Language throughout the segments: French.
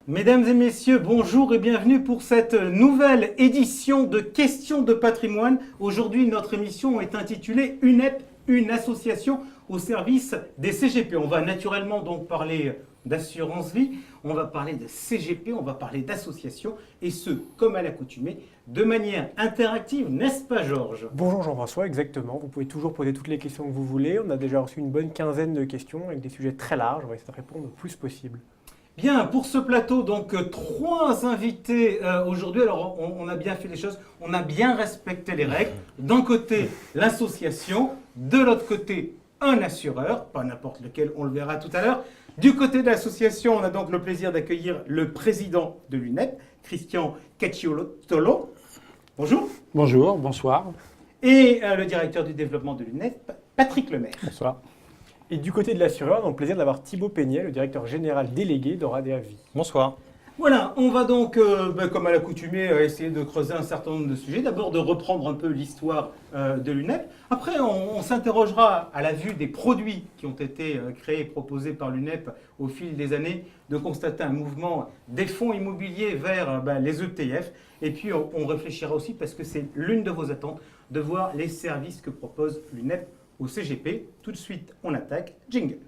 Mesdames et messieurs, bonjour et bienvenue pour cette nouvelle édition de Questions de patrimoine. Aujourd'hui, notre émission est intitulée UNEP, une association au service des CGP. On va naturellement donc parler d'assurance vie, on va parler de CGP, on va parler d'associations et ce, comme à l'accoutumée, de manière interactive, n'est-ce pas Georges? Bonjour Jean-François, exactement. Vous pouvez toujours poser toutes les questions que vous voulez. On a déjà reçu une bonne quinzaine de questions avec des sujets très larges. On va essayer de répondre le plus possible. Bien, pour ce plateau, donc trois invités aujourd'hui. Alors, on a bien fait les choses, on a bien respecté les règles. D'un côté, l'association, de l'autre côté, un assureur, pas n'importe lequel, on le verra tout à l'heure. Du côté de l'association, on a donc le plaisir d'accueillir le président de l'UNEP, Christian Cacciotolo. Bonjour. Bonjour, bonsoir. Et le directeur du développement de l'UNEP, Patrick Lemaire. Bonsoir. Et du côté de l'assureur, on a le plaisir d'avoir Thibaut Peignet, le directeur général délégué d'Oradea Vie. Bonsoir. Voilà, on va donc, comme à l'accoutumée, essayer de creuser un certain nombre de sujets. D'abord, de reprendre un peu l'histoire de l'UNEP. Après, on s'interrogera à la vue des produits qui ont été créés et proposés par l'UNEP au fil des années, de constater un mouvement des fonds immobiliers vers les ETF. Et puis, on réfléchira aussi, parce que c'est l'une de vos attentes, de voir les services que propose l'UNEP au CGP. Tout de suite, on attaque. Jingle.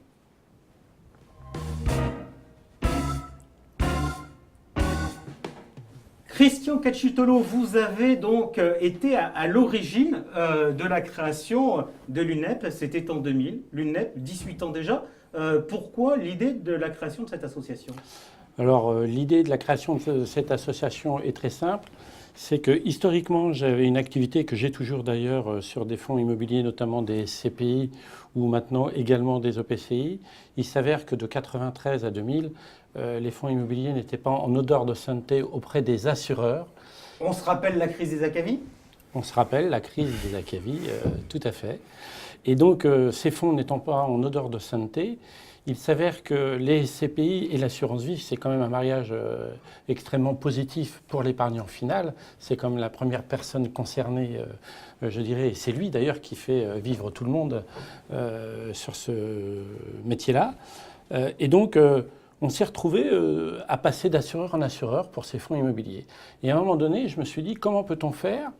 Christian Cacciutolo, vous avez donc été à l'origine de la création de l'UNEP. C'était en 2000. L'UNEP, 18 ans déjà. Pourquoi l'idée de la création de cette association ? Alors, l'idée de la création de cette association est très simple. C'est que historiquement, j'avais une activité que j'ai toujours d'ailleurs sur des fonds immobiliers, notamment des CPI ou maintenant également des OPCI. Il s'avère que de 1993 à 2000, les fonds immobiliers n'étaient pas en odeur de sainteté auprès des assureurs. On se rappelle la crise des Acavis ? On se rappelle la crise des Acavis, tout à fait. Et donc, ces fonds n'étant pas en odeur de sainteté, il s'avère que les CPI et l'assurance vie, c'est quand même un mariage extrêmement positif pour l'épargnant final. C'est comme la première personne concernée, je dirais, et c'est lui d'ailleurs qui fait vivre tout le monde sur ce métier-là. Et donc, on s'est retrouvé à passer d'assureur en assureur pour ces fonds immobiliers. Et à un moment donné, je me suis dit, comment peut-on faire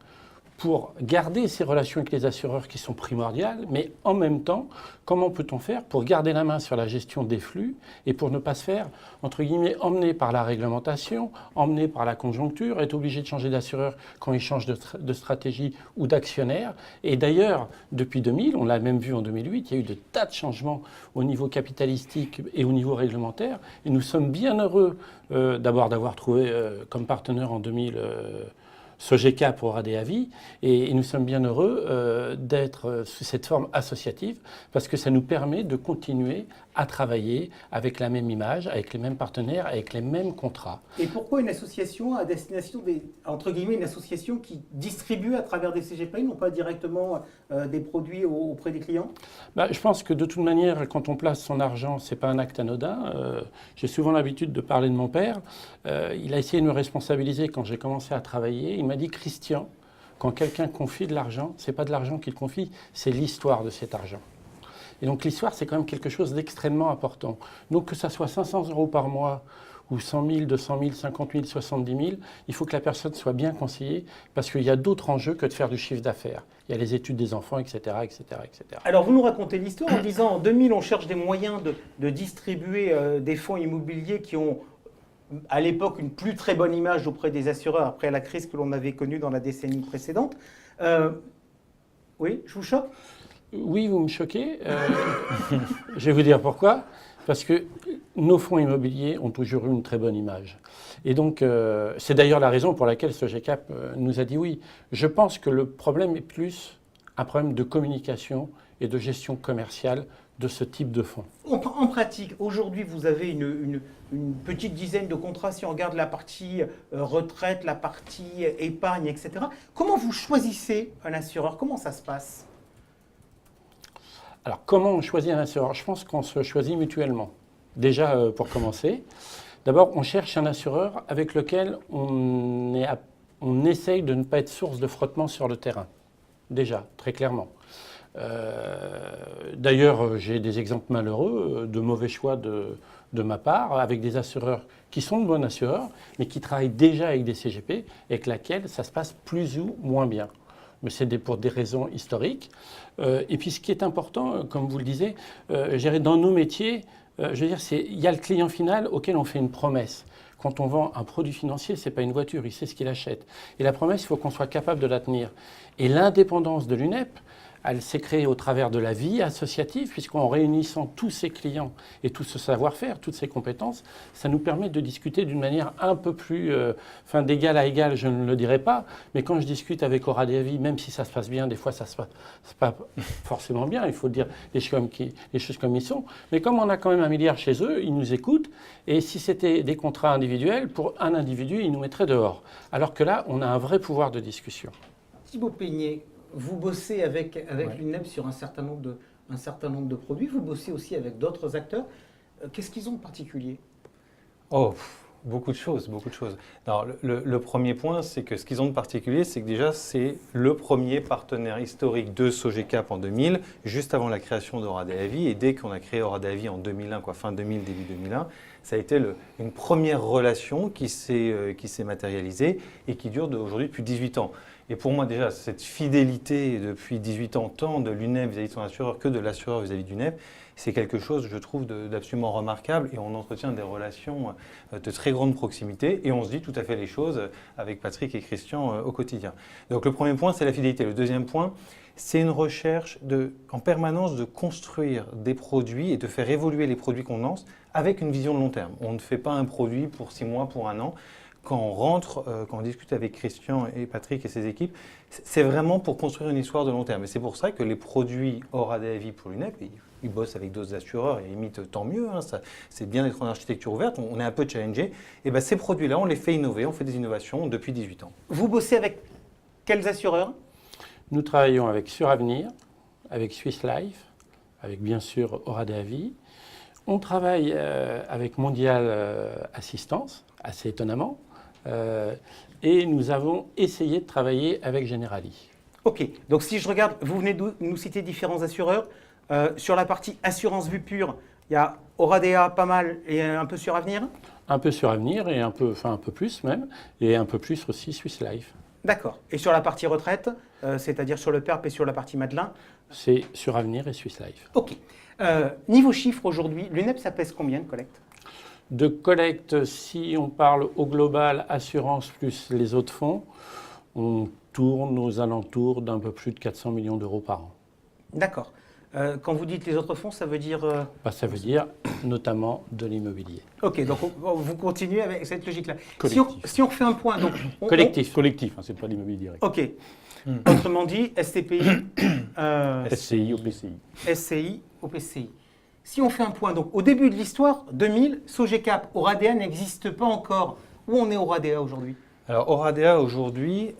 pour garder ces relations avec les assureurs qui sont primordiales, mais en même temps, comment peut-on faire pour garder la main sur la gestion des flux et pour ne pas se faire, entre guillemets, emmener par la réglementation, emmener par la conjoncture, être obligé de changer d'assureur quand il change de stratégie ou d'actionnaire. Et d'ailleurs, depuis 2000, on l'a même vu en 2008, il y a eu de tas de changements au niveau capitalistique et au niveau réglementaire. Et nous sommes bien heureux d'abord d'avoir trouvé comme partenaire en 2000 Sogeka pour Oradea Vie, et nous sommes bien heureux d'être sous cette forme associative parce que ça nous permet de continuer à travailler avec la même image, avec les mêmes partenaires, avec les mêmes contrats. Et pourquoi une association à destination des, entre guillemets, une association qui distribue à travers des CGP, non pas directement des produits auprès des clients ? Je pense que de toute manière, quand on place son argent, ce n'est pas un acte anodin. J'ai souvent l'habitude de parler de mon père. Il a essayé de me responsabiliser quand j'ai commencé à travailler. Il m'a dit, Christian, quand quelqu'un confie de l'argent, ce n'est pas de l'argent qu'il confie, c'est l'histoire de cet argent. Et donc l'histoire, c'est quand même quelque chose d'extrêmement important. Donc que ça soit 500 € par mois ou 100 000, 200 000, 50 000, 70 000, il faut que la personne soit bien conseillée parce qu'il y a d'autres enjeux que de faire du chiffre d'affaires. Il y a les études des enfants, etc., etc., etc. Alors vous nous racontez l'histoire en disant en 2000, on cherche des moyens de distribuer des fonds immobiliers qui ont à l'époque une plus très bonne image auprès des assureurs après la crise que l'on avait connue dans la décennie précédente. Oui, je vous choque ? Oui, vous me choquez. Je vais vous dire pourquoi. Parce que nos fonds immobiliers ont toujours eu une très bonne image. Et donc, c'est d'ailleurs la raison pour laquelle Sogecap nous a dit oui. Je pense que le problème est plus un problème de communication et de gestion commerciale de ce type de fonds. En pratique, aujourd'hui, vous avez une petite dizaine de contrats, si on regarde la partie retraite, la partie épargne, etc. Comment vous choisissez un assureur ? Comment ça se passe ? Alors, comment on choisit un assureur ? Je pense qu'on se choisit mutuellement. Déjà, pour commencer, d'abord, on cherche un assureur avec lequel on essaye de ne pas être source de frottement sur le terrain. Déjà, très clairement. D'ailleurs, j'ai des exemples malheureux de mauvais choix de ma part, avec des assureurs qui sont de bons assureurs, mais qui travaillent déjà avec des CGP, et avec laquelle ça se passe plus ou moins bien. Mais c'est pour des raisons historiques. Et puis ce qui est important, comme vous le disiez, dans nos métiers, je veux dire, il y a le client final auquel on fait une promesse. Quand on vend un produit financier, ce n'est pas une voiture, il sait ce qu'il achète. Et la promesse, il faut qu'on soit capable de la tenir. Et l'indépendance de l'UNEP, elle s'est créée au travers de la vie associative, puisqu'en réunissant tous ses clients et tout ce savoir-faire, toutes ces compétences, ça nous permet de discuter d'une manière un peu plus, d'égal à égal, je ne le dirais pas, mais quand je discute avec Oradea, même si ça se passe bien, des fois ça se passe pas forcément bien, il faut dire les choses comme ils sont, mais comme on a quand même 1 milliard chez eux, ils nous écoutent, et si c'était des contrats individuels, pour un individu, ils nous mettraient dehors. Alors que là, on a un vrai pouvoir de discussion. Thibaut Peigné, vous bossez avec l'UNEP sur un certain nombre de produits, vous bossez aussi avec d'autres acteurs. Qu'est-ce qu'ils ont de particulier? Beaucoup de choses, beaucoup de choses. Alors, le premier point, c'est que ce qu'ils ont de particulier, c'est que déjà, c'est le premier partenaire historique de Sogecap en 2000, juste avant la création d'Oradea Vie. Et dès qu'on a créé Oradea Vie en 2001, fin 2000, début 2001, ça a été une première relation qui s'est matérialisée et qui dure aujourd'hui depuis 18 ans. Et pour moi, déjà, cette fidélité depuis 18 ans, tant de l'UNEP vis-à-vis de son assureur que de l'assureur vis-à-vis de l'UNEP, c'est quelque chose, je trouve, d'absolument remarquable. Et on entretient des relations de très grande proximité. Et on se dit tout à fait les choses avec Patrick et Christian au quotidien. Donc le premier point, c'est la fidélité. Le deuxième point, c'est une recherche en permanence de construire des produits et de faire évoluer les produits qu'on lance avec une vision de long terme. On ne fait pas un produit pour 6 mois, pour 1 an. Quand on rentre, quand on discute avec Christian et Patrick et ses équipes, c'est vraiment pour construire une histoire de long terme. Et c'est pour ça que les produits Oradea Vie pour l'UNEP, ils bossent avec d'autres assureurs et limite tant mieux, c'est bien d'être en architecture ouverte, on est un peu challengé. Et bien ces produits-là, on les fait innover, on fait des innovations depuis 18 ans. Vous bossez avec quels assureurs? Nous travaillons avec Suravenir, avec Swiss Life, avec bien sûr Oradea Vie. On travaille avec Mondial Assistance, assez étonnamment. Et nous avons essayé de travailler avec Generali. Ok, donc si je regarde, vous venez de nous citer différents assureurs. Sur la partie assurance vue pure, il y a Oradea pas mal et un peu Suravenir. Un peu Suravenir et un peu plus même, et un peu plus aussi Swiss Life. D'accord. Et sur la partie retraite, c'est-à-dire sur le PERP et sur la partie Madelin? C'est Suravenir et Swiss Life. Ok. Niveau chiffre aujourd'hui, l'UNEP, ça pèse combien de collecte? De collecte, si on parle au global, assurance plus les autres fonds, on tourne aux alentours d'un peu plus de 400 millions d'euros par an. D'accord. Quand vous dites les autres fonds, ça veut dire Ça veut dire notamment de l'immobilier. Ok, donc vous continuez avec cette logique-là. Collectif. Si on refait un point, donc Collectif, c'est pas l'immobilier direct. Ok. Autrement dit, SCPI, SCI, OPCI. SCI, OPCI. Si on fait un point, donc au début de l'histoire, 2000, Sogecap, Oradea n'existe pas encore. Où on est Oradea aujourd'hui? Alors Oradea aujourd'hui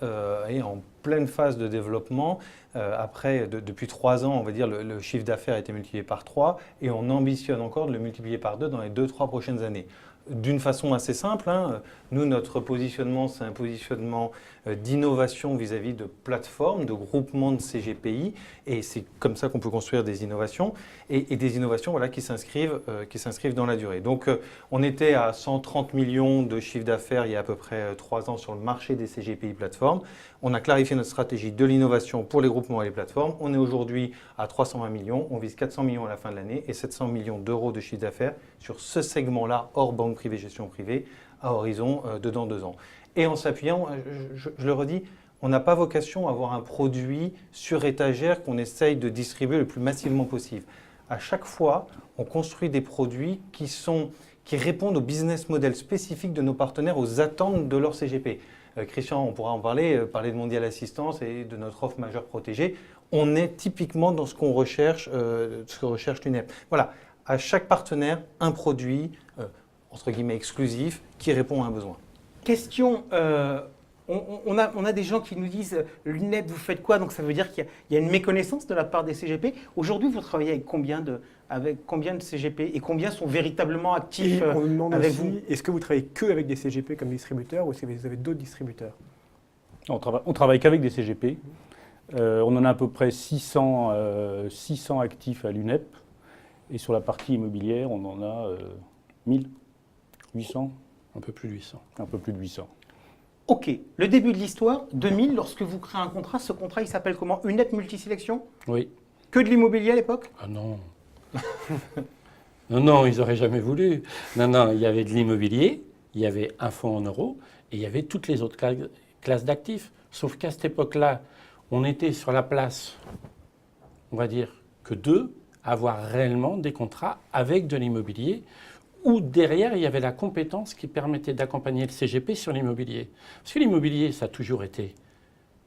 est en pleine phase de développement. Depuis 3 ans, on va dire, le chiffre d'affaires a été multiplié par 3 et on ambitionne encore de le multiplier par 2 dans les 2-3 prochaines années. D'une façon assez simple, nous, notre positionnement, c'est un positionnement d'innovation vis-à-vis de plateformes, de groupements de CGPI, et c'est comme ça qu'on peut construire des innovations, et des innovations qui s'inscrivent dans la durée. Donc, on était à 130 millions de chiffre d'affaires il y a à peu près 3 ans sur le marché des CGPI plateformes. On a clarifié notre stratégie de l'innovation pour les groupements et les plateformes. On est aujourd'hui à 320 millions, on vise 400 millions à la fin de l'année et 700 millions d'euros de chiffre d'affaires sur ce segment-là, hors banque privée, gestion privée, à horizon dans 2 ans. Et en s'appuyant, je le redis, on n'a pas vocation à avoir un produit sur étagère qu'on essaye de distribuer le plus massivement possible. À chaque fois, on construit des produits qui répondent au business model spécifique de nos partenaires, aux attentes de leur CGP. Christian, on pourra en parler de Mondial Assistance et de notre offre majeure protégée. On est typiquement dans ce qu'on recherche, ce que recherche l'UNEP. Voilà, à chaque partenaire, un produit, entre guillemets, exclusif, qui répond à un besoin. Question, on a des gens qui nous disent l'UNEP, vous faites quoi? Donc ça veut dire qu'il y a une méconnaissance de la part des CGP. Aujourd'hui, vous travaillez avec combien de CGP et combien sont véritablement actifs on nous demande avec aussi, vous? est-ce que vous travaillez que avec des CGP comme distributeurs ou est-ce que vous avez d'autres distributeurs? On travaille qu'avec des CGP. On en a à peu près 600 actifs à l'UNEP. Et sur la partie immobilière, on en a 800, un peu plus de 800. Un peu plus de 800. Ok, le début de l'histoire, 2000, lorsque vous créez un contrat, ce contrat il s'appelle comment? UNEP Multisélection? Oui. Que de l'immobilier à l'époque? Ah non. Non, ils n'auraient jamais voulu. Non, il y avait de l'immobilier, il y avait un fonds en euros et il y avait toutes les autres classes d'actifs. Sauf qu'à cette époque-là, on était sur la place, on va dire, que deux, à avoir réellement des contrats avec de l'immobilier où derrière, il y avait la compétence qui permettait d'accompagner le CGP sur l'immobilier. Parce que l'immobilier, ça a toujours été,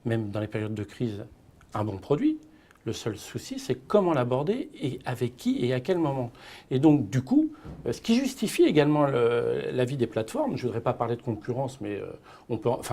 même dans les périodes de crise, un bon produit. Le seul souci, c'est comment l'aborder et avec qui et à quel moment. Et donc, du coup, ce qui justifie également l'avis des plateformes, je ne voudrais pas parler de concurrence, mais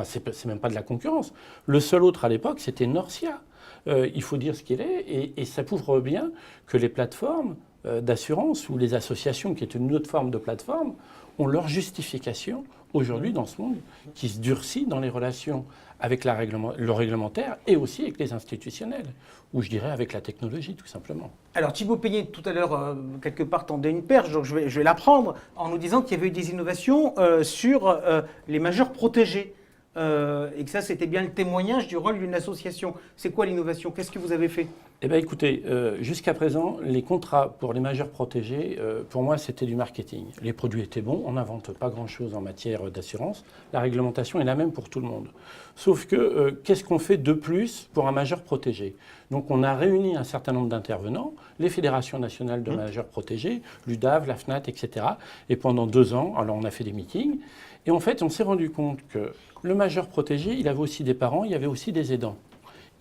c'est même pas de la concurrence. Le seul autre à l'époque, c'était Norcia. Il faut dire ce qu'il est, et ça prouve bien que les plateformes d'assurance ou les associations, qui est une autre forme de plateforme, ont leur justification aujourd'hui dans ce monde qui se durcit dans les relations avec le réglementaire et aussi avec les institutionnels, ou je dirais avec la technologie tout simplement. Alors Thibaut Peignet, tout à l'heure, quelque part tendait une perche, donc je vais la prendre en nous disant qu'il y avait eu des innovations sur les majeurs protégés. Et que ça, c'était bien le témoignage du rôle d'une association. C'est quoi l'innovation? Qu'est-ce que vous avez fait? Eh bien écoutez, jusqu'à présent, les contrats pour les majeurs protégés, pour moi, c'était du marketing. Les produits étaient bons, on n'invente pas grand-chose en matière d'assurance. La réglementation est la même pour tout le monde. Sauf que, qu'est-ce qu'on fait de plus pour un majeur protégé? Donc on a réuni un certain nombre d'intervenants, les fédérations nationales de majeurs protégés, l'UDAV, la FNAT, etc. Et pendant 2 ans, alors on a fait des meetings, et en fait, on s'est rendu compte que le majeur protégé, il avait aussi des parents, il y avait aussi des aidants.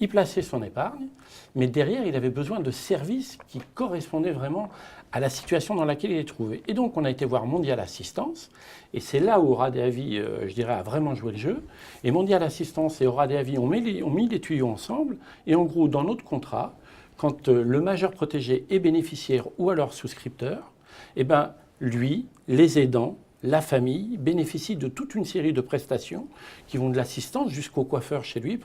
Il plaçait son épargne, mais derrière, il avait besoin de services qui correspondaient vraiment à la situation dans laquelle il est trouvé. Et donc, on a été voir Mondial Assistance, et c'est là où Aura des Avis, je dirais, a vraiment joué le jeu. Et Mondial Assistance et Aura des Avis ont mis les tuyaux ensemble, et en gros, dans notre contrat, quand le majeur protégé est bénéficiaire ou alors souscripteur, eh ben, lui, les aidants, la famille bénéficie de toute une série de prestations qui vont de l'assistance jusqu'au coiffeur chez lui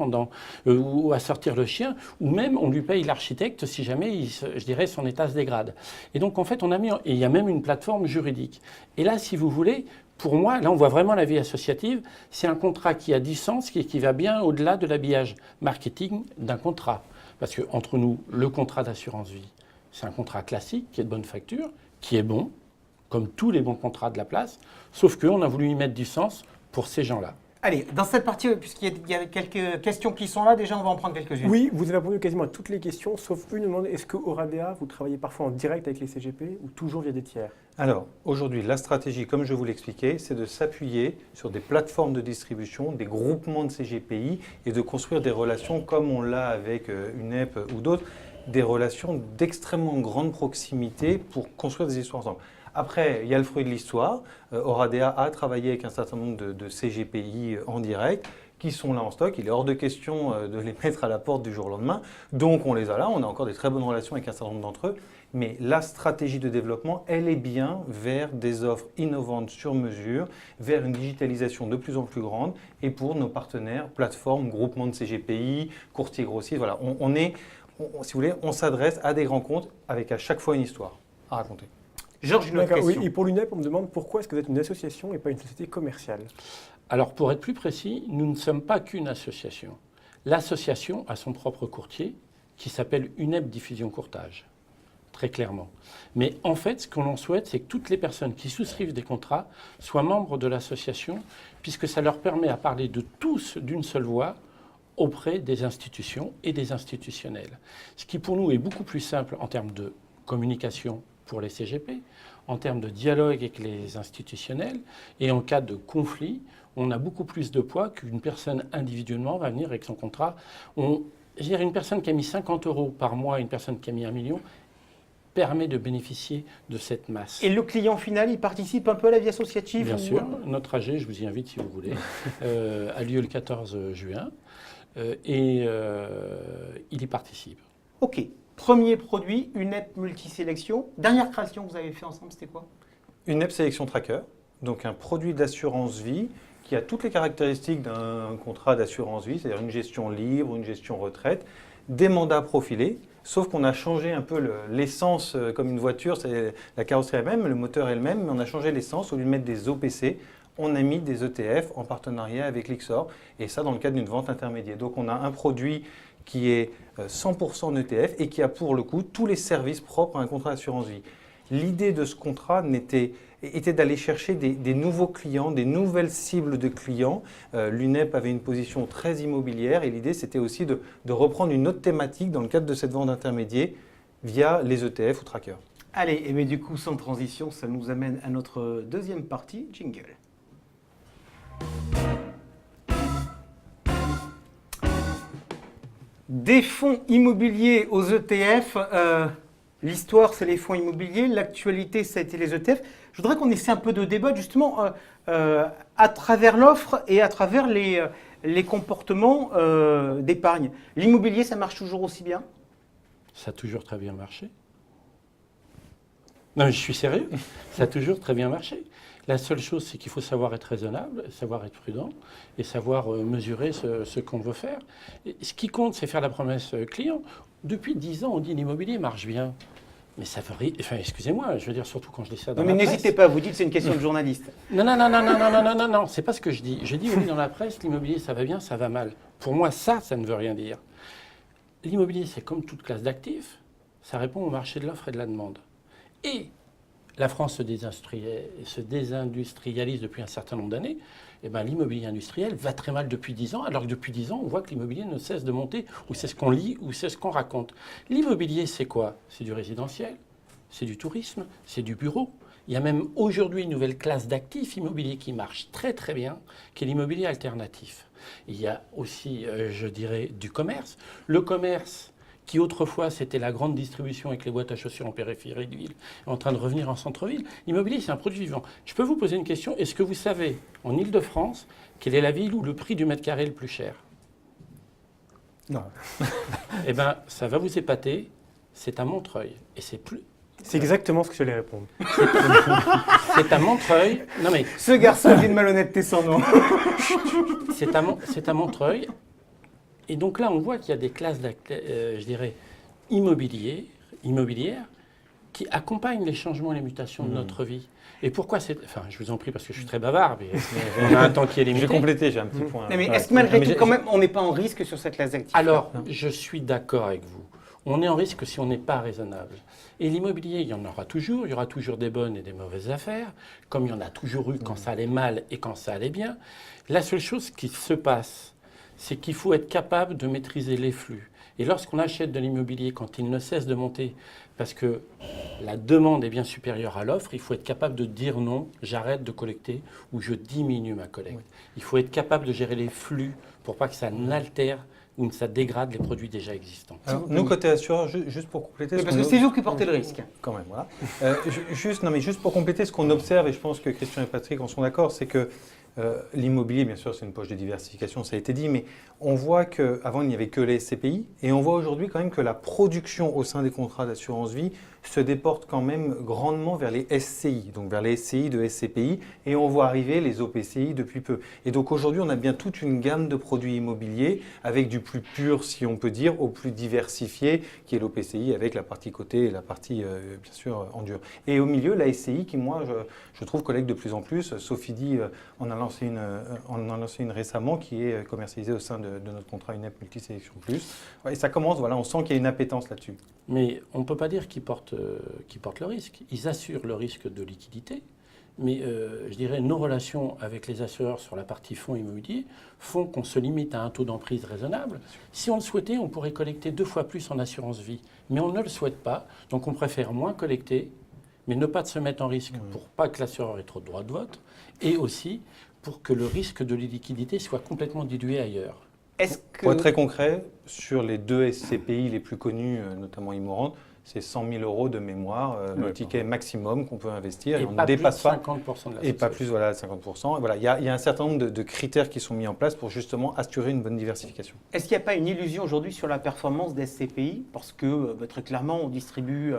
ou à sortir le chien, ou même on lui paye l'architecte si jamais, je dirais, son état se dégrade. Et donc en fait, et il y a même une plateforme juridique. Et là, si vous voulez, pour moi, là on voit vraiment la vie associative, c'est un contrat qui a du sens, qui va bien au-delà de l'habillage marketing d'un contrat. Parce que entre nous, le contrat d'assurance vie, c'est un contrat classique qui est de bonne facture, qui est bon, comme tous les bons contrats de la place, sauf qu'on a voulu y mettre du sens pour ces gens-là. Allez, dans cette partie, puisqu'il y a quelques questions qui sont là, déjà on va en prendre quelques-unes. Oui, vous avez répondu quasiment à toutes les questions, sauf une demande, est-ce que Oradea, vous travaillez parfois en direct avec les CGP ou toujours via des tiers? Alors, aujourd'hui, la stratégie, comme je vous l'expliquais, c'est de s'appuyer sur des plateformes de distribution, des groupements de CGPI et de construire des relations comme on l'a avec UNEP ou d'autres, des relations d'extrêmement grande proximité pour construire des histoires ensemble. Après, il y a le fruit de l'histoire. Oradea a travaillé avec un certain nombre de CGPI en direct qui sont là en stock. Il est hors de question de les mettre à la porte du jour au lendemain. Donc on les a là, on a encore des très bonnes relations avec un certain nombre d'entre eux. Mais la stratégie de développement, elle est bien vers des offres innovantes sur mesure, vers une digitalisation de plus en plus grande et pour nos partenaires, plateformes, groupements de CGPI, courtiers grossiers. Voilà, si vous voulez, on s'adresse à des grands comptes avec à chaque fois une histoire à raconter. Georges, une autre question. Oui, et pour l'UNEP, on me demande pourquoi est-ce que vous êtes une association et pas une société commerciale? Alors, pour être plus précis, nous ne sommes pas qu'une association. L'association a son propre courtier qui s'appelle UNEP Diffusion Courtage, très clairement. Mais en fait, ce que l'on souhaite, c'est que toutes les personnes qui souscrivent des contrats soient membres de l'association, puisque ça leur permet à parler de tous d'une seule voix auprès des institutions et des institutionnels. Ce qui, pour nous, est beaucoup plus simple en termes de communication pour les CGP, en termes de dialogue avec les institutionnels, et en cas de conflit, on a beaucoup plus de poids qu'une personne individuellement va venir avec son contrat. Je dirais une personne qui a mis 50 € par mois, une personne qui a mis 1 million, permet de bénéficier de cette masse. Et le client final, il participe un peu à la vie associative? Bien sûr, notre AG, je vous y invite si vous voulez, a lieu le 14 juin, et il y participe. Ok. Premier produit, UNEP Multisélection. Dernière création que vous avez fait ensemble, c'était quoi? UNEP Sélection Tracker, donc un produit d'assurance vie qui a toutes les caractéristiques d'un contrat d'assurance vie, c'est-à-dire une gestion libre, une gestion retraite, des mandats profilés. Sauf qu'on a changé un peu l'essence comme une voiture, c'est la carrosserie elle-même, le moteur est le même, mais on a changé l'essence. Au lieu de mettre des OPC, on a mis des ETF en partenariat avec l'IXOR, et ça dans le cadre d'une vente intermédiaire. Donc on a un produit qui est 100% en ETF et qui a pour le coup tous les services propres à un contrat d'assurance vie. L'idée de ce contrat était d'aller chercher des nouveaux clients, des nouvelles cibles de clients. L'UNEP avait une position très immobilière et l'idée c'était aussi de reprendre une autre thématique dans le cadre de cette vente intermédiaire via les ETF ou trackers. Allez, et bien du coup, sans transition, ça nous amène à notre deuxième partie, jingle. Des fonds immobiliers aux ETF. L'histoire, c'est les fonds immobiliers. L'actualité, ça a été les ETF. Je voudrais qu'on essaie un peu de débat justement à travers l'offre et à travers les comportements d'épargne. L'immobilier, ça marche toujours aussi bien? Ça a toujours très bien marché. Non, mais je suis sérieux. Ça a toujours très bien marché. La seule chose, c'est qu'il faut savoir être raisonnable, savoir être prudent et savoir mesurer ce qu'on veut faire. Et ce qui compte, c'est faire la promesse client. Depuis 10 ans, on dit l'immobilier marche bien. Mais ça veut rien. Enfin, excusez-moi, je veux dire, surtout quand je dis ça dans Non, mais la presse. n'hésitez pas, vous dites que c'est une question de journaliste. Non, c'est pas ce que je dis. Je dis oui, dans la presse, l'immobilier, ça va bien, ça va mal. Pour moi, ça ne veut rien dire. L'immobilier, c'est comme toute classe d'actifs, ça répond au marché de l'offre et de la demande. Et la France se désindustrialise depuis un certain nombre d'années. Et ben, l'immobilier industriel va très mal depuis 10 ans, alors que depuis 10 ans, on voit que l'immobilier ne cesse de monter, ou c'est ce qu'on lit, ou c'est ce qu'on raconte. L'immobilier, c'est quoi? C'est du résidentiel, c'est du tourisme, c'est du bureau. Il y a même aujourd'hui une nouvelle classe d'actifs immobiliers qui marche très très bien, qui est l'immobilier alternatif. Il y a aussi, je dirais, du commerce. Le commerce, qui autrefois c'était la grande distribution avec les boîtes à chaussures en périphérie de ville, est en train de revenir en centre-ville. L'immobilier, c'est un produit vivant. Je peux vous poser une question. Est-ce que vous savez, en Ile-de-France, quelle est la ville où le prix du mètre carré est le plus cher? Non. Eh bien, ça va vous épater. C'est à Montreuil. Et c'est plus... C'est exactement ce que j'allais répondre. C'est à Montreuil. Non mais... Ce garçon dit une malhonnêteté sans nom. C'est à Montreuil. Et donc là, on voit qu'il y a des classes, je dirais, immobilières qui accompagnent les changements et les mutations de notre vie. Et pourquoi c'est... Enfin, je vous en prie, parce que je suis très bavard, mais on a un temps qui est limité. Je vais compléter, j'ai un petit point. Non, mais est-ce que malgré tout, quand même, on n'est pas en risque sur cette classe d'actifs? Alors, je suis d'accord avec vous. On est en risque si on n'est pas raisonnable. Et l'immobilier, il y en aura toujours. Il y aura toujours des bonnes et des mauvaises affaires, comme il y en a toujours eu quand ça allait mal et quand ça allait bien. La seule chose qui se passe, c'est qu'il faut être capable de maîtriser les flux. Et lorsqu'on achète de l'immobilier, quand il ne cesse de monter, parce que la demande est bien supérieure à l'offre, il faut être capable de dire non, j'arrête de collecter ou je diminue ma collecte. Oui. Il faut être capable de gérer les flux pour pas que ça n'altère ou que ça dégrade les produits déjà existants. Alors, nous, côté assureur, juste pour compléter... Parce que c'est vous qui portez le risque. Quand même, voilà. Juste pour compléter ce qu'on observe, et je pense que Christian et Patrick en sont d'accord, c'est que l'immobilier, bien sûr, c'est une poche de diversification, ça a été dit, mais on voit qu'avant, il n'y avait que les SCPI, et on voit aujourd'hui quand même que la production au sein des contrats d'assurance vie se déporte quand même grandement vers les SCI, donc vers les SCI de SCPI, et on voit arriver les OPCI depuis peu. Et donc aujourd'hui, on a bien toute une gamme de produits immobiliers, avec du plus pur, si on peut dire, au plus diversifié, qui est l'OPCI, avec la partie cotée et la partie, bien sûr, en dur. Et au milieu, la SCI, qui, moi, je trouve collecte de plus en plus. Sophie dit, on en a lancé une récemment, qui est commercialisée au sein de notre contrat UNEP Multisélection Plus. Ouais, et ça commence, voilà, on sent qu'il y a une appétence là-dessus. Mais on ne peut pas dire qu'ils portent le risque. Ils assurent le risque de liquidité. Mais je dirais nos relations avec les assureurs sur la partie fonds immobiliers font qu'on se limite à un taux d'emprise raisonnable. Si on le souhaitait, on pourrait collecter 2 fois plus en assurance vie. Mais on ne le souhaite pas. Donc on préfère moins collecter, mais ne pas se mettre en risque pour pas que l'assureur ait trop de droits de vote. Et aussi pour que le risque de l'illiquidité soit complètement dilué ailleurs. Pour être très concret, sur les 2 SCPI les plus connus, notamment Immorande, c'est 100 000 euros de mémoire, le ticket maximum qu'on peut investir. Et on pas ne dépasse plus de 50% pas. De la et pas plus, voilà, 50%. Et voilà, il y a un certain nombre de critères qui sont mis en place pour justement assurer une bonne diversification. Est-ce qu'il n'y a pas une illusion aujourd'hui sur la performance des SCPI? Parce que très clairement, on distribue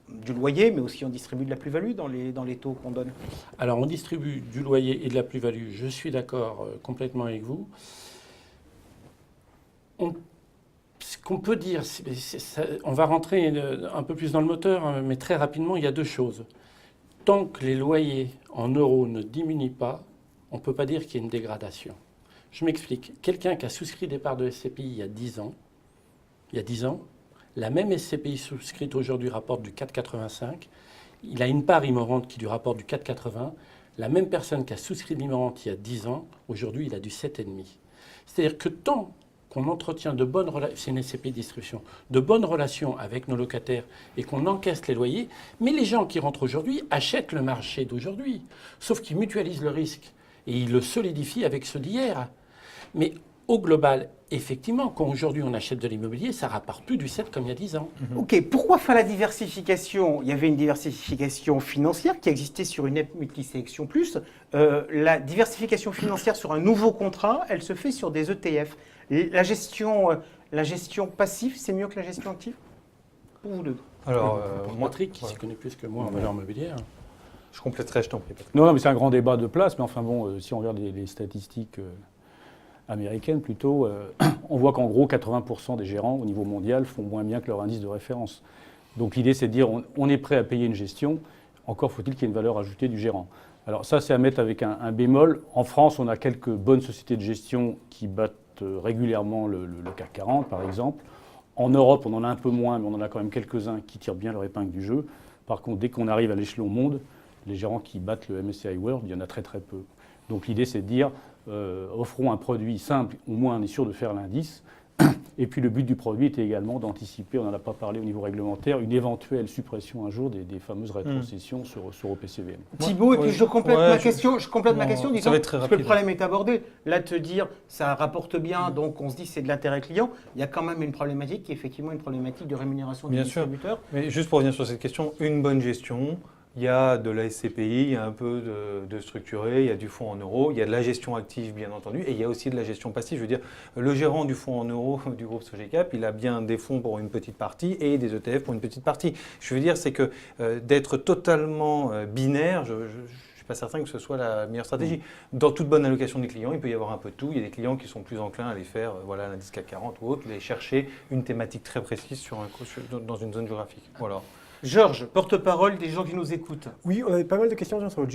du loyer, mais aussi on distribue de la plus-value dans les taux qu'on donne. Alors, on distribue du loyer et de la plus-value. Je suis d'accord complètement avec vous. Ce qu'on peut dire, on va rentrer un peu plus dans le moteur, hein, mais très rapidement, il y a deux choses. Tant que les loyers en euros ne diminuent pas, on ne peut pas dire qu'il y a une dégradation. Je m'explique. Quelqu'un qui a souscrit des parts de SCPI il y a 10 ans, la même SCPI souscrite aujourd'hui rapporte du 4,85. Il a une part immorante qui lui rapporte du 4,80. La même personne qui a souscrit l'immorante il y a 10 ans, aujourd'hui, il a du 7,5. C'est-à-dire que tant qu'on entretient de bonnes relations, c'est une SCPI distribution, de bonnes relations avec nos locataires et qu'on encaisse les loyers, mais les gens qui rentrent aujourd'hui achètent le marché d'aujourd'hui, sauf qu'ils mutualisent le risque et ils le solidifient avec ceux d'hier. Mais au global, effectivement, quand aujourd'hui on achète de l'immobilier, ça ne rapporte plus du 7 comme il y a 10 ans. Ok, pourquoi faire la diversification? Il y avait une diversification financière qui existait sur une app Multisélection Plus. La diversification financière sur un nouveau contrat, elle se fait sur des ETF. La gestion passive, c'est mieux que la gestion active? Pour vous deux. Alors, moi, Patrick, qui s'y connaît plus que moi en valeur mobilière. je compléterai, je t'en prie. Patrick. Non, mais c'est un grand débat de place, mais enfin bon, si on regarde les statistiques américaines plutôt, on voit qu'en gros 80% des gérants au niveau mondial font moins bien que leur indice de référence. Donc l'idée c'est de dire on est prêt à payer une gestion, encore faut-il qu'il y ait une valeur ajoutée du gérant. Alors ça c'est à mettre avec un bémol. En France on a quelques bonnes sociétés de gestion qui battent régulièrement le CAC 40 par exemple. En Europe on en a un peu moins, mais on en a quand même quelques-uns qui tirent bien leur épingle du jeu. Par contre dès qu'on arrive à l'échelon monde, les gérants qui battent le MSCI World, il y en a très très peu. Donc l'idée c'est de dire offrons un produit simple, au moins on est sûr de faire l'indice. Et puis le but du produit était également d'anticiper, on n'en a pas parlé au niveau réglementaire, une éventuelle suppression un jour des fameuses rétrocessions sur OPCVM. Thibaut, et puis je complète ma question. Je complète ma question en ça disant va être très parce que le rapide. problème est abordé. Là, te dire ça rapporte bien, donc on se dit c'est de l'intérêt client. Il y a quand même une problématique qui est effectivement une problématique de rémunération des Bien sûr. distributeurs. Mais juste pour revenir sur cette question, une bonne gestion, il y a de la SCPI, il y a un peu de structuré, il y a du fonds en euros, il y a de la gestion active bien entendu, et il y a aussi de la gestion passive. Je veux dire, le gérant du fonds en euros du groupe Sogecap, il a bien des fonds pour une petite partie et des ETF pour une petite partie. Je veux dire, c'est que d'être totalement binaire, je ne suis pas certain que ce soit la meilleure stratégie. Dans toute bonne allocation des clients, il peut y avoir un peu de tout. Il y a des clients qui sont plus enclins à aller faire l'indice CAC 40 ou autre, aller chercher une thématique très précise dans une zone géographique. Voilà. Georges, porte-parole des gens qui nous écoutent. Oui, on avait pas mal de questions sur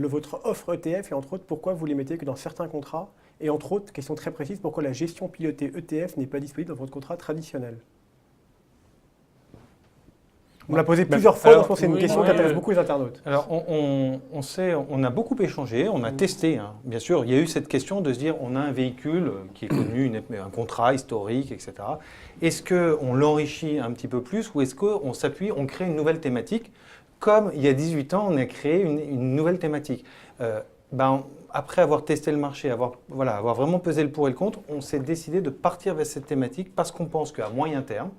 votre offre ETF et entre autres, pourquoi vous les mettez que dans certains contrats et entre autres, question très précise, pourquoi la gestion pilotée ETF n'est pas disponible dans votre contrat traditionnel? On l'a posé plusieurs fois, donc je pense que c'est une question qui intéresse beaucoup les internautes. Alors, on sait, on a beaucoup échangé, on a testé, hein. Bien sûr. Il y a eu cette question de se dire, on a un véhicule qui est connu, un contrat historique, etc. Est-ce qu'on l'enrichit un petit peu plus ou est-ce qu'on s'appuie, on crée une nouvelle thématique comme il y a 18 ans, on a créé une nouvelle thématique. Après avoir testé le marché, avoir vraiment pesé le pour et le contre, on s'est décidé de partir vers cette thématique parce qu'on pense qu'à moyen terme,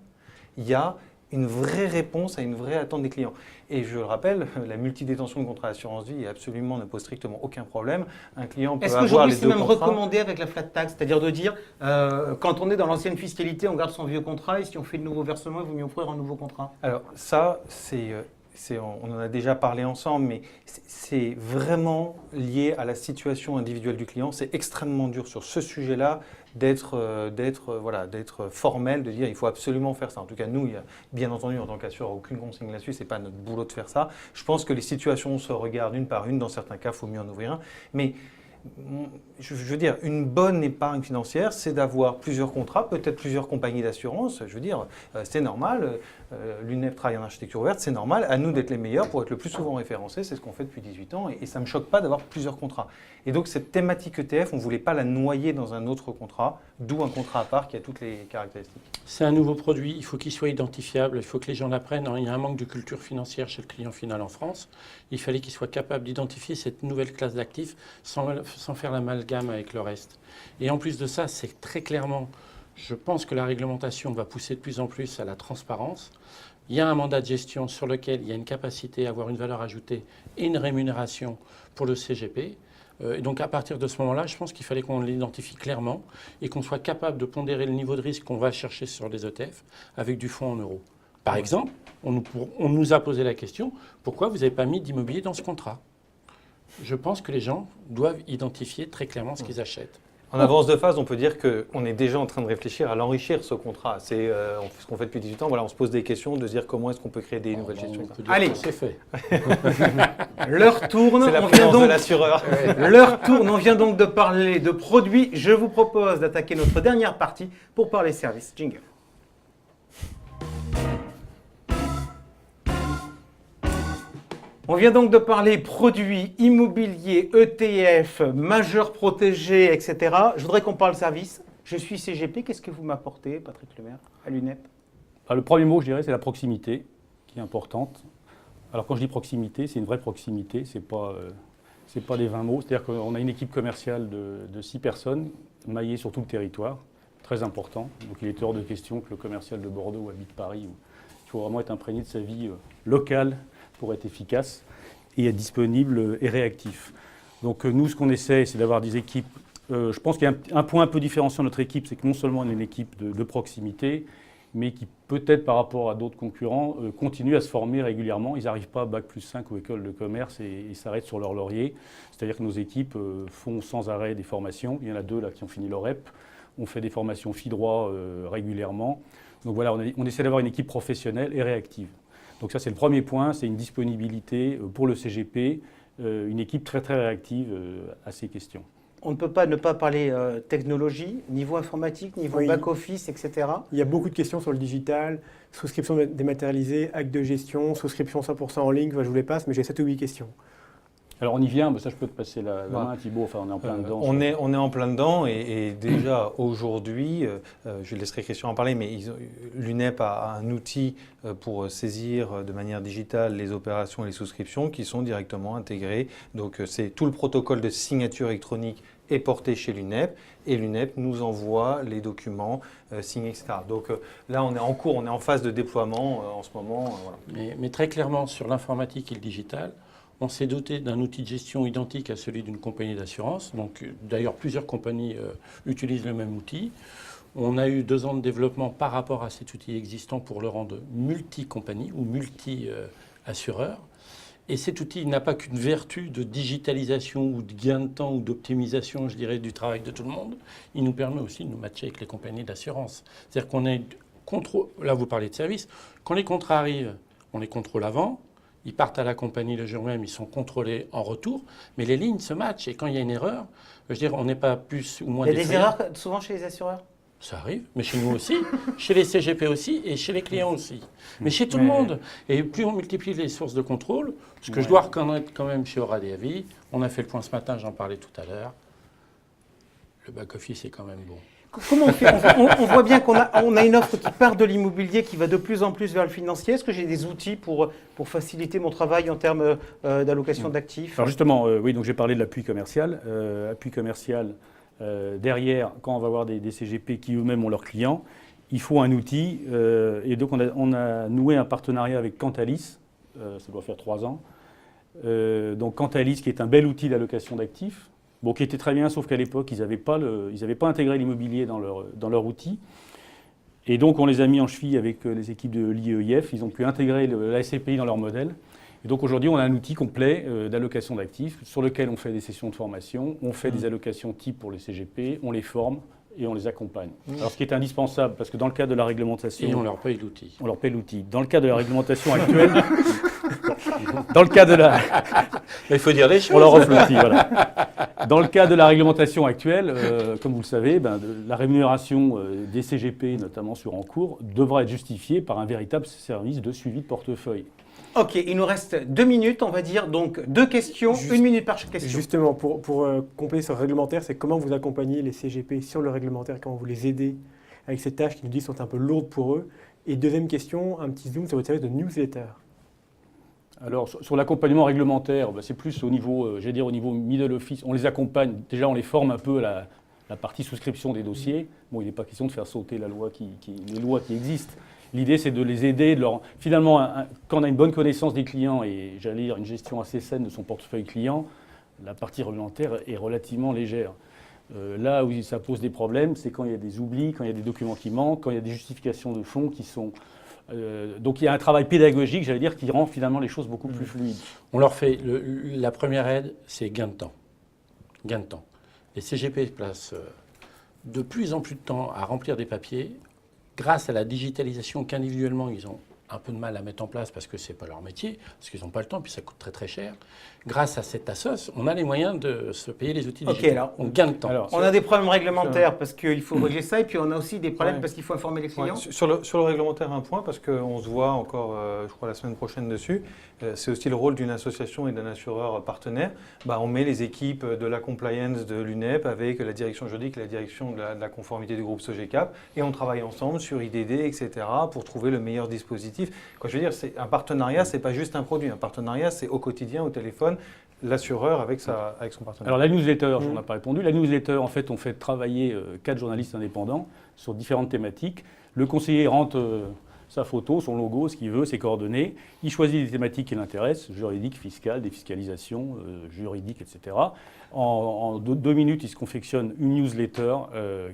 il y a une vraie réponse à une vraie attente des clients. Et je le rappelle, la multidétention de contrats d'assurance vie ne pose strictement aucun problème. Un client peut Est-ce avoir qu'aujourd'hui les c'est deux même contrats. recommandé avec la flat tax, c'est-à-dire de dire quand on est dans l'ancienne fiscalité, on garde son vieux contrat et si on fait de nouveaux versements, il vaut mieux offrir un nouveau contrat? Alors ça, on en a déjà parlé ensemble, mais c'est vraiment lié à la situation individuelle du client. C'est extrêmement dur sur ce sujet-là d'être formel, de dire il faut absolument faire ça. En tout cas, nous, bien entendu, en tant qu'assureur, aucune consigne là-dessus, c'est pas notre boulot de faire ça. Je pense que les situations se regardent une par une. Dans certains cas, il faut mieux en ouvrir un. Mais je veux dire, une bonne épargne financière, c'est d'avoir plusieurs contrats, peut-être plusieurs compagnies d'assurance. Je veux dire, c'est normal. L'UNEP travaille en architecture ouverte, c'est normal. À nous d'être les meilleurs pour être le plus souvent référencés. C'est ce qu'on fait depuis 18 ans et ça ne me choque pas d'avoir plusieurs contrats. Et donc, cette thématique ETF, on ne voulait pas la noyer dans un autre contrat, d'où un contrat à part qui a toutes les caractéristiques. C'est un nouveau produit, il faut qu'il soit identifiable, il faut que les gens l'apprennent. Il y a un manque de culture financière chez le client final en France. Il fallait qu'il soit capable d'identifier cette nouvelle classe d'actifs sans faire l'amalgame avec le reste. Et en plus de ça, c'est très clairement, je pense que la réglementation va pousser de plus en plus à la transparence. Il y a un mandat de gestion sur lequel il y a une capacité à avoir une valeur ajoutée et une rémunération pour le CGP. Et donc à partir de ce moment-là, je pense qu'il fallait qu'on l'identifie clairement et qu'on soit capable de pondérer le niveau de risque qu'on va chercher sur les ETF avec du fonds en euros. Par exemple, on nous a posé la question, pourquoi vous n'avez pas mis d'immobilier dans ce contrat? Je pense que les gens doivent identifier très clairement ce qu'ils achètent. En avance de phase, on peut dire qu'on est déjà en train de réfléchir à l'enrichir, ce contrat. C'est ce qu'on fait depuis 18 ans. Voilà, on se pose des questions de se dire comment est-ce qu'on peut créer des nouvelles gestions. On peut dire Allez. que c'est fait. L'heure tourne, C'est la on vient présence de donc l'assureur. L'heure tourne, on vient donc de parler de produits. Je vous propose d'attaquer notre dernière partie pour parler services. Jingle. On vient donc de parler produits immobiliers, ETF, majeurs protégés, etc. Je voudrais qu'on parle service. Je suis CGP. Qu'est-ce que vous m'apportez, Patrick Lemaire, à l'UNEP? Le premier mot, je dirais, c'est la proximité, qui est importante. Alors quand je dis proximité, c'est une vraie proximité, c'est pas des 20 mots. C'est-à-dire qu'on a une équipe commerciale de 6 personnes, maillée sur tout le territoire, très important. Donc il est hors de question que le commercial de Bordeaux habite Paris. Il faut vraiment être imprégné de sa vie locale pour être efficace et être disponible et réactif. Donc nous, ce qu'on essaie, c'est d'avoir des équipes. Je pense qu'il y a un point un peu différenciant de notre équipe, c'est que non seulement on est une équipe de proximité, mais qui peut-être par rapport à d'autres concurrents continuent à se former régulièrement. Ils n'arrivent pas à Bac+5 ou école de commerce et s'arrêtent sur leur laurier. C'est-à-dire que nos équipes font sans arrêt des formations. Il y en a 2 là qui ont fini l'OREP. On fait des formations FI-droit régulièrement. Donc voilà, on essaie d'avoir une équipe professionnelle et réactive. Donc ça, c'est le premier point, c'est une disponibilité pour le CGP, une équipe très très réactive à ces questions. On ne peut pas ne pas parler technologie, niveau informatique, niveau back-office, etc. Il y a beaucoup de questions sur le digital, souscription dématérialisée, acte de gestion, souscription 100% en ligne. Enfin, je vous les passe, mais j'ai 7 ou 8 questions. Alors on y vient, ça je peux te passer la main, Thibault, enfin on est en plein dedans. On est en plein dedans et déjà aujourd'hui, je laisserai Christian en parler, mais l'UNEP a un outil pour saisir de manière digitale les opérations et les souscriptions qui sont directement intégrées. Donc c'est tout le protocole de signature électronique est porté chez l'UNEP et l'UNEP nous envoie les documents signés, etc. Donc là on est en cours, on est en phase de déploiement en ce moment. Voilà. Mais très clairement, sur l'informatique et le digital, on s'est doté d'un outil de gestion identique à celui d'une compagnie d'assurance. Donc, d'ailleurs, plusieurs compagnies utilisent le même outil. On a eu 2 ans de développement par rapport à cet outil existant pour le rendre multi-compagnie ou multi-assureur. Et cet outil n'a pas qu'une vertu de digitalisation ou de gain de temps ou d'optimisation, je dirais, du travail de tout le monde. Il nous permet aussi de nous matcher avec les compagnies d'assurance. C'est-à-dire qu'on est contrôle. Là, vous parlez de service. Quand les contrats arrivent, on les contrôle avant. Ils partent à la compagnie le jour même, ils sont contrôlés en retour, mais les lignes se matchent. Et quand il y a une erreur, je veux dire, on n'est pas plus ou moins Il y a des défaillant. erreurs souvent chez les assureurs? Ça arrive, mais chez nous aussi, chez les CGP aussi et chez les clients aussi. Mais chez tout le monde. Et plus on multiplie les sources de contrôle, ce que je dois reconnaître quand même chez Aura Avis, on a fait le point ce matin, j'en parlais tout à l'heure, le back-office est quand même bon. Comment on fait? On voit bien qu'on a une offre qui part de l'immobilier, qui va de plus en plus vers le financier. Est-ce que j'ai des outils pour faciliter mon travail en termes d'allocation d'actifs? Alors justement, oui, donc j'ai parlé de l'appui commercial. Appui commercial, derrière, quand on va voir des CGP qui eux-mêmes ont leurs clients, il faut un outil. Et donc on a noué un partenariat avec Cantalis, ça doit faire 3 ans. Donc Cantalis, qui est un bel outil d'allocation d'actifs. Bon, qui était très bien, sauf qu'à l'époque, ils n'avaient pas intégré l'immobilier dans leur outil. Et donc, on les a mis en cheville avec les équipes de l'IEIF. Ils ont pu intégrer la SCPI dans leur modèle. Et donc, aujourd'hui, on a un outil complet d'allocation d'actifs sur lequel on fait des sessions de formation, on fait des allocations type pour les CGP, on les forme et on les accompagne. Alors, ce qui est indispensable, parce que dans le cadre de la réglementation... Et on leur paye l'outil. On leur paye l'outil. Dans le cadre de la réglementation actuelle... Dans le cas de la... Il faut dire les choses. On leur offre l'outil, voilà. Dans le cas de la réglementation actuelle, comme vous le savez, la rémunération des CGP, notamment sur encours, devra être justifiée par un véritable service de suivi de portefeuille. Ok, il nous reste 2 minutes, on va dire, donc 2 questions, 1 minute par question. Justement, pour compléter sur le réglementaire, c'est comment vous accompagnez les CGP sur le réglementaire, comment vous les aidez avec ces tâches qui nous disent sont un peu lourdes pour eux. Et deuxième question, un petit zoom sur votre service de newsletter. Alors, sur l'accompagnement réglementaire, c'est plus au niveau, au niveau middle office. On les accompagne, déjà on les forme un peu à la partie souscription des dossiers. Bon, il n'est pas question de faire sauter les lois qui existent. L'idée, c'est de les aider. Finalement, quand on a une bonne connaissance des clients et, j'allais dire, une gestion assez saine de son portefeuille client, la partie réglementaire est relativement légère. Là où ça pose des problèmes, c'est quand il y a des oublis, quand il y a des documents qui manquent, quand il y a des justifications de fonds qui sont... donc il y a un travail pédagogique, j'allais dire, qui rend finalement les choses beaucoup plus fluides. On leur fait, la première aide, c'est gain de temps. Gain de temps. les CGP passent de plus en plus de temps à remplir des papiers, grâce à la digitalisation qu'individuellement ils ont un peu de mal à mettre en place parce que ce n'est pas leur métier, parce qu'ils n'ont pas le temps, puis ça coûte très très cher. Grâce à cette assoce, on a les moyens de se payer les outils digitaux. alors, on gagne de temps. alors, On a des problèmes réglementaires parce qu'il faut régler ça, et puis on a aussi des problèmes parce qu'il faut informer les clients. Ouais, sur le réglementaire, un point, parce qu'on se voit encore, je crois, la semaine prochaine dessus. C'est aussi le rôle d'une association et d'un assureur partenaire. On met les équipes de la compliance de l'UNEP avec la direction juridique et la direction de la conformité du groupe SOGECAP, et on travaille ensemble sur IDD, etc., pour trouver le meilleur dispositif. Quoi, je veux dire, un partenariat, c'est pas juste un produit. Un partenariat, c'est au quotidien, au téléphone, l'assureur avec son partenaire. Alors la newsletter, j'en ai pas répondu. La newsletter, en fait, on fait travailler 4 journalistes indépendants sur différentes thématiques. Le conseiller rentre sa photo, son logo, ce qu'il veut, ses coordonnées. Il choisit des thématiques qui l'intéressent, juridiques, fiscales, défiscalisation, juridiques, etc. En 2 minutes, il se confectionne une newsletter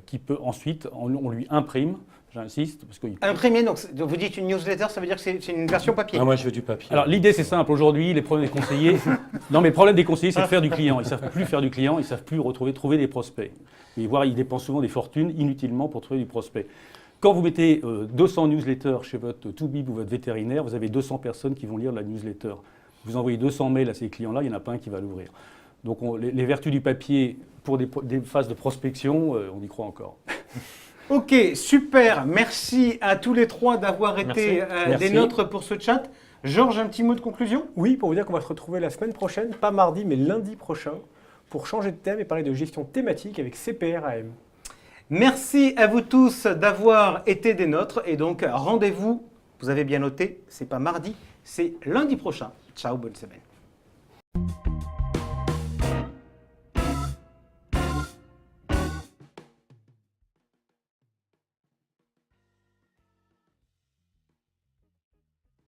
qui peut ensuite, on lui imprime. J'insiste, parce que... Imprimé, donc vous dites une newsletter, ça veut dire que c'est une version papier. Ah, moi, je veux du papier. Alors l'idée c'est simple, aujourd'hui les problèmes des conseillers, non mais le problème des conseillers c'est de faire du client, ils ne savent plus faire du client, ils ne savent plus trouver des prospects. Et voir, ils dépensent souvent des fortunes inutilement pour trouver du prospect. Quand vous mettez 200 newsletters chez votre Toubib ou votre vétérinaire, vous avez 200 personnes qui vont lire la newsletter. Vous envoyez 200 mails à ces clients-là, il n'y en a pas un qui va l'ouvrir. Donc les vertus du papier pour des phases de prospection, on y croit encore. Ok, super. Merci à tous les trois d'avoir été des nôtres pour ce chat. Georges, un petit mot de conclusion? Oui, pour vous dire qu'on va se retrouver la semaine prochaine, pas mardi, mais lundi prochain, pour changer de thème et parler de gestion thématique avec CPR-AM. Merci à vous tous d'avoir été des nôtres. Et donc, rendez-vous, vous avez bien noté, c'est pas mardi, c'est lundi prochain. Ciao, bonne semaine.